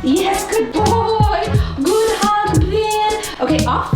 Yes, good boy. Good hug, Finn. Okay, off.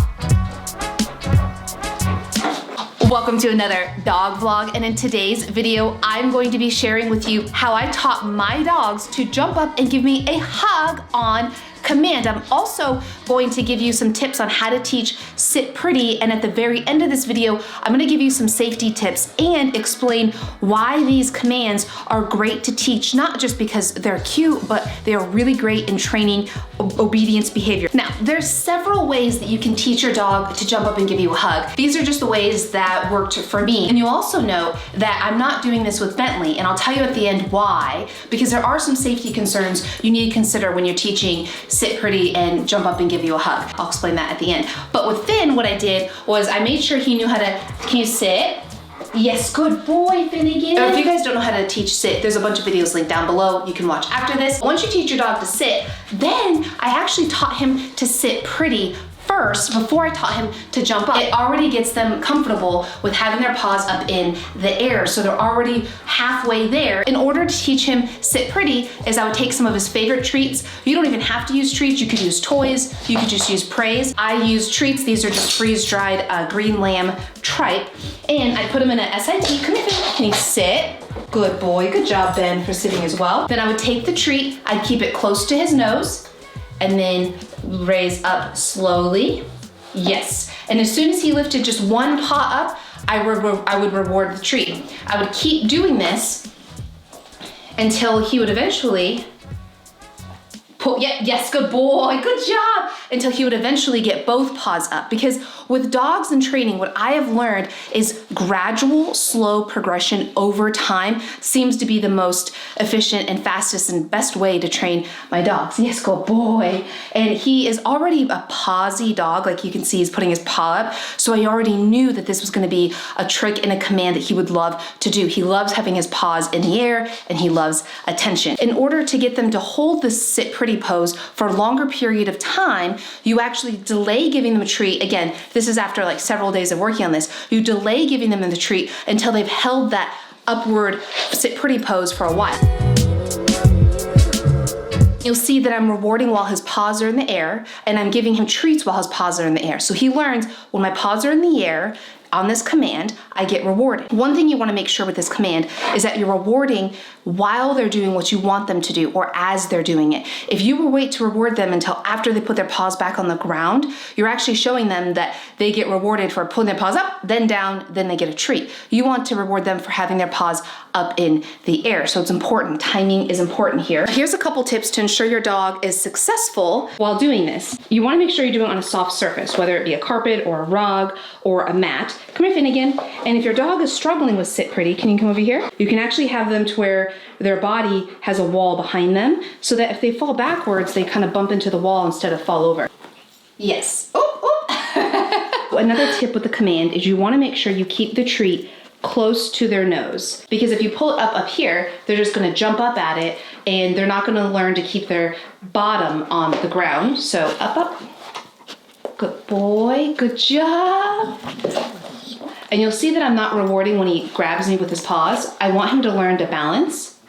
Welcome to another dog vlog, and in today's video, I'm going to be sharing with you how I taught my dogs to jump up and give me a hug on command. I'm also going to give you some tips on how to teach sit pretty, and at the very end of this video, I'm going to give you some safety tips and explain why these commands are great to teach, not just because they're cute, but they're really great in training obedience behavior. Now, there's several ways that you can teach your dog to jump up and give you a hug. These are just the ways that worked for me. And you also know that I'm not doing this with Bentley, and I'll tell you at the end why, because there are some safety concerns you need to consider when you're teaching sit pretty and jump up and give you a hug. I'll explain that at the end. But with Finn, what I did was I made sure he knew how to, can you sit? Yes, good boy, Finnegan. If you guys don't know how to teach sit, there's a bunch of videos linked down below you can watch after this. Once you teach your dog to sit, then I actually taught him to sit pretty first before I taught him to jump up. It already gets them comfortable with having their paws up in the air, so they're already halfway there. In order to teach him sit pretty is I would take some of his favorite treats. You don't even have to use treats, you could use toys, you could just use praise. I use treats, these are just freeze-dried green lamb tripe, and I put him in a SIT. Come here, can he sit? Good boy, good job Ben for sitting as well. Then I would take the treat, I'd keep it close to his nose, and then raise up slowly. Yes. And as soon as he lifted just one paw up, I would reward the treat. I would keep doing this until he would eventually pull, yes, good boy, good job, until he would eventually get both paws up. Because with dogs in training, what I have learned is gradual, slow progression over time seems to be the most efficient and fastest and best way to train my dogs. Yes, good boy. And he is already a pawsy dog. Like you can see, he's putting his paw up. So I already knew that this was gonna be a trick and a command that he would love to do. He loves having his paws in the air, and he loves attention. In order to get them to hold the sit pretty pose for a longer period of time, you actually delay giving them a treat. Again, this is after like several days of working on this. You delay giving them the treat until they've held that upward sit pretty pose for a while. You'll see that I'm rewarding while his paws are in the air, and I'm giving him treats while his paws are in the air. So he learns when my paws are in the air, on this command, I get rewarded. One thing you wanna make sure with this command is that you're rewarding while they're doing what you want them to do, or as they're doing it. If you wait to reward them until after they put their paws back on the ground, you're actually showing them that they get rewarded for pulling their paws up, then down, then they get a treat. You want to reward them for having their paws up in the air. So it's important, timing is important here. Here's a couple tips to ensure your dog is successful while doing this. You wanna make sure you're doing it on a soft surface, whether it be a carpet or a rug or a mat. Come here, Finnegan. And if your dog is struggling with sit pretty, can you come over here? You can actually have them to where their body has a wall behind them, so that if they fall backwards, they kind of bump into the wall instead of fall over. Yes. Another tip with the command is you want to make sure you keep the treat close to their nose, because if you pull it up here, they're just going to jump up at it, and they're not going to learn to keep their bottom on the ground. So up. Good boy, good job. And you'll see that I'm not rewarding when he grabs me with his paws. I want him to learn to balance.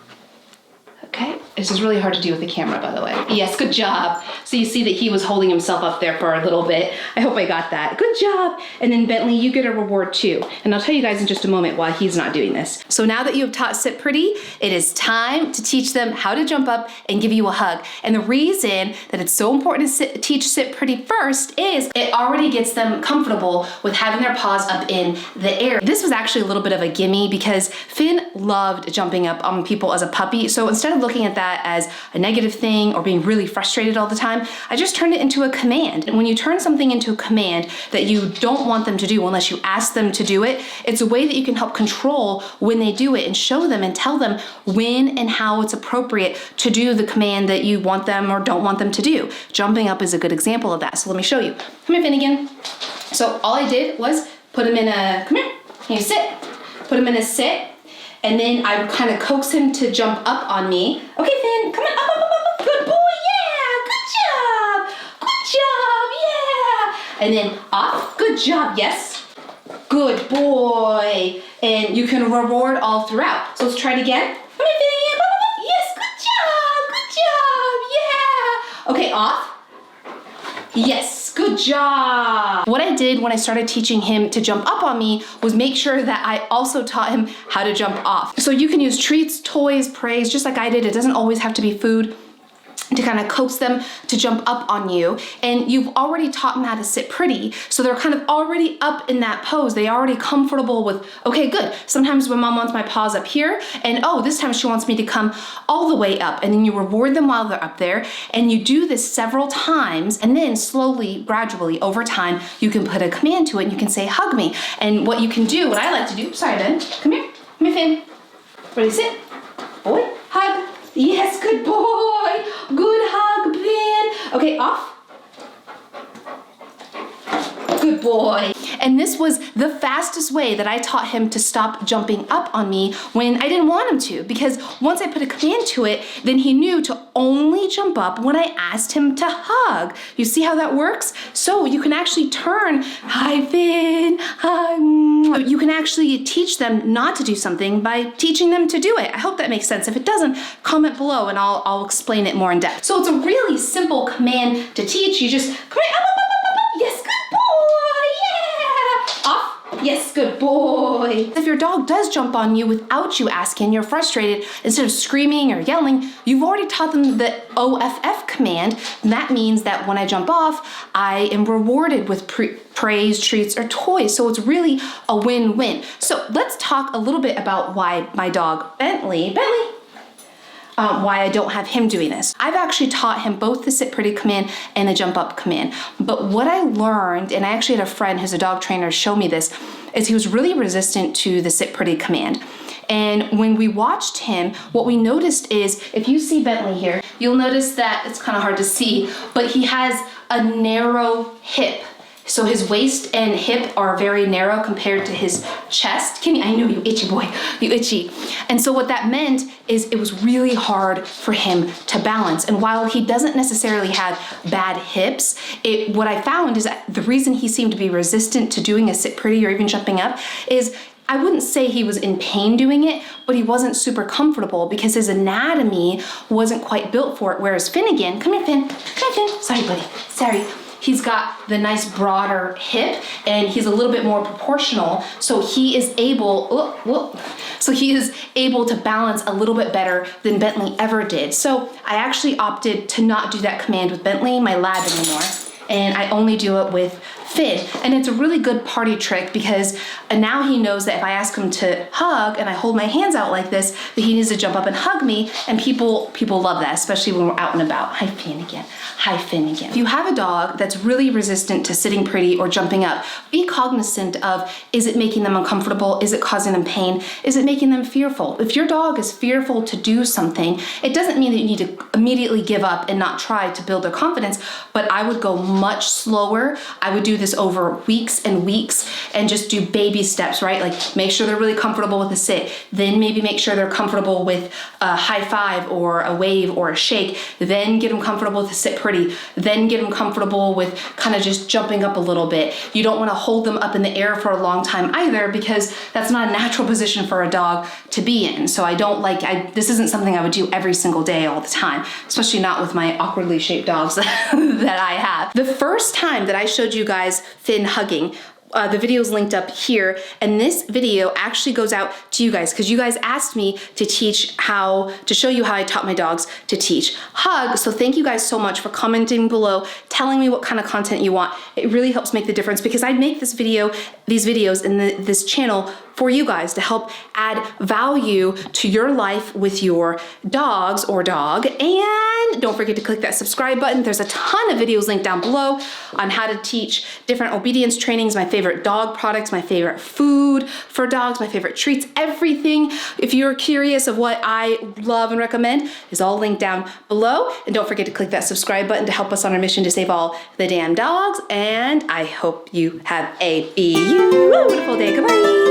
Okay, this is really hard to do with the camera, by the way. Yes, good job. So you see that he was holding himself up there for a little bit. I hope I got that. Good job. And then Bentley, you get a reward too. And I'll tell you guys in just a moment why he's not doing this. So now that you have taught sit pretty, it is time to teach them how to jump up and give you a hug. And the reason that it's so important to teach sit pretty first is it already gets them comfortable with having their paws up in the air. This was actually a little bit of a gimme because Finn loved jumping up on people as a puppy. So instead of looking at that as a negative thing or being really frustrated all the time, I just turned it into a command. And when you turn something into a command that you don't want them to do unless you ask them to do it, it's a way that you can help control when they do it and show them and tell them when and how it's appropriate to do the command that you want them or don't want them to do. Jumping up is a good example of that. So let me show you. Come here, Finnegan. So all I did was put him in a, come here, can you sit? Put him in a sit. And then I would kind of coax him to jump up on me. Okay, Finn, come on, up. Good boy, yeah, good job, yeah. And then off, good job, yes. Good boy. And you can reward all throughout. So let's try it again. Come here, Finn, yes, good job, yeah. Okay, off. Yes, good job. What I did when I started teaching him to jump up on me was make sure that I also taught him how to jump off. So you can use treats, toys, praise, just like I did. It doesn't always have to be food, to kind of coax them to jump up on you. And you've already taught them how to sit pretty, so they're kind of already up in that pose. They're already comfortable with, okay, good. Sometimes when mom wants my paws up here, and oh, this time she wants me to come all the way up, and then you reward them while they're up there, and you do this several times, and then slowly, gradually, over time, you can put a command to it, and you can say, hug me. And what you can do, what I like to do, sorry Ben, come here, Finn. Ready, sit, boy, hug. Yes, good boy. Good hug, Ben. Okay, off. Good boy. And this was the fastest way that I taught him to stop jumping up on me when I didn't want him to, because once I put a command to it, then he knew to only jump up when I asked him to hug. You see how that works? So you can actually turn, hi Finn, hi. You can actually teach them not to do something by teaching them to do it. I hope that makes sense. If it doesn't, comment below and I'll explain it more in depth. So it's a really simple command to teach. You just, come here, up, up, up, up, up. Yes, good boy, yeah. Off, yes, good boy. If your dog does jump on you without you asking, you're frustrated, instead of screaming or yelling, you've already taught them the OFF command. And that means that when I jump off, I am rewarded with praise, treats, or toys. So it's really a win-win. So let's talk a little bit about why my dog Bentley, why I don't have him doing this. I've actually taught him both the sit pretty command and the jump up command. But what I learned, and I actually had a friend who's a dog trainer show me this, is he was really resistant to the sit pretty command. And when we watched him, what we noticed is, if you see Bentley here, you'll notice that it's kind of hard to see, but he has a narrow hip. So his waist and hip are very narrow compared to his chest. I know, you itchy boy, you itchy. And so what that meant is it was really hard for him to balance. And while he doesn't necessarily have bad hips, what I found is that the reason he seemed to be resistant to doing a sit pretty or even jumping up is, I wouldn't say he was in pain doing it, but he wasn't super comfortable because his anatomy wasn't quite built for it. Whereas Finnegan, come here Finn, come here Finn, sorry buddy, sorry. He's got the nice broader hip and he's a little bit more proportional. So he is able, to balance a little bit better than Bentley ever did. So I actually opted to not do that command with Bentley, my lab, anymore. And I only do it with Finn. And it's a really good party trick because now he knows that if I ask him to hug and I hold my hands out like this, that he needs to jump up and hug me. And people love that, especially when we're out and about. Hi, Finn again. Hi, Finn again. If you have a dog that's really resistant to sitting pretty or jumping up, be cognizant of, is it making them uncomfortable? Is it causing them pain? Is it making them fearful? If your dog is fearful to do something, it doesn't mean that you need to immediately give up and not try to build their confidence, but I would go much slower. I would do this over weeks and weeks and just do baby steps, right? Like make sure they're really comfortable with a sit, then maybe make sure they're comfortable with a high five or a wave or a shake, then get them comfortable with a sit pretty, then get them comfortable with kind of just jumping up a little bit. You don't want to hold them up in the air for a long time either because that's not a natural position for a dog to be in. So this isn't something I would do every single day all the time, especially not with my awkwardly shaped dogs that I have. The first time that I showed you guys Finn hugging, the video is linked up here, and this video actually goes out to you guys because you guys asked me to show you how I taught my dogs to teach hug. So thank you guys so much for commenting below, telling me what kind of content you want. It really helps make the difference because I make these videos in this channel for you guys to help add value to your life with your dogs or dog. And don't forget to click that subscribe button. There's a ton of videos linked down below on how to teach different obedience trainings, my favorite dog products, my favorite food for dogs, my favorite treats, everything. If you're curious of what I love and recommend, is all linked down below. And don't forget to click that subscribe button to help us on our mission to save all the damn dogs. And I hope you have a beautiful day. Goodbye.